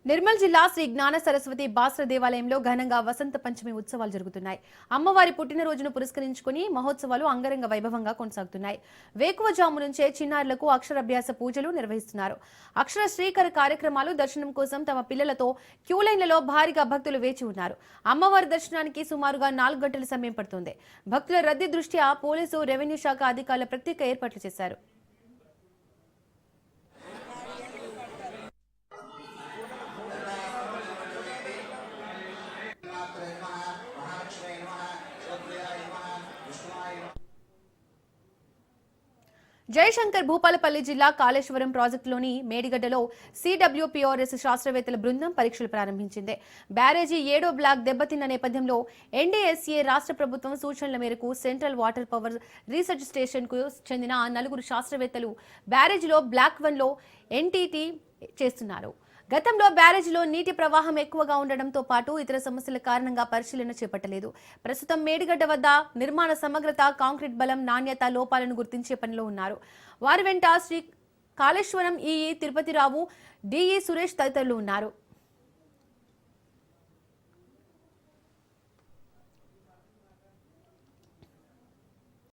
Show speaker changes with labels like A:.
A: నిర్మల్ జిల్లా శ్రీ జ్ఞాన సరస్వతి బాస్ర దేవాలయంలో ఘనంగా వసంత పంచమి ఉత్సవాలు జరుగుతున్నాయి. అమ్మవారి పుట్టినరోజును పురస్కరించుకుని మహోత్సవాలు అంగరంగ వైభవంగా కొనసాగుతున్నాయి. వేకువజాము నుంచే చిన్నారులకు అక్షరాభ్యాస పూజలు నిర్వహిస్తున్నారు. అక్షర శ్రీకర కార్యక్రమాలు దర్శనం కోసం తమ పిల్లలతో క్యూలైన్లలో భారీగా భక్తులు వేచి ఉన్నారు. అమ్మవారి దర్శనానికి సుమారుగా 4 గంటల సమయం పడుతుంది. భక్తుల రద్దీ దృష్ట్యా పోలీసు, రెవెన్యూ శాఖ అధికారులు ప్రత్యేక ఏర్పాట్లు చేశారు. జయశంకర్ భూపాలపల్లి జిల్లా కాళేశ్వరం ప్రాజెక్టులోని మేడిగడ్డలో సిడబ్ల్యూపీఆర్ఎస్ శాస్త్రవేత్తల బృందం పరీక్షలు ప్రారంభించింది. బ్యారేజీ 7వ బ్లాక్ దెబ్బతిన్న నేపథ్యంలో ఎన్డీఎస్ఏ రాష్ట్ర ప్రభుత్వం సూచనల మేరకు సెంట్రల్ వాటర్ పవర్ రీసెర్చ్ స్టేషన్కు చెందిన 4 శాస్త్రవేత్తలు బ్యారేజీలో బ్లాక్ 1లో ఎన్టీటీ చేస్తున్నారు. గతంలో బ్యారేజీలో నీటి ప్రవాహం ఎక్కువగా ఉండడంతో పాటు ఇతర సమస్యల కారణంగా పరిశీలన చేపట్టలేదు. ప్రస్తుతం మేడిగడ్డ వద్ద నిర్మాణ సమగ్రత, కాంక్రీట్ బలం, నాణ్యత లోపాలను గుర్తించే పనిలో ఉన్నారు. వారి వెంట శ్రీ కాళేశ్వరం ఈఈ తిరుపతిరావు, డిఈ సురేష్ తదితరులు ఉన్నారు.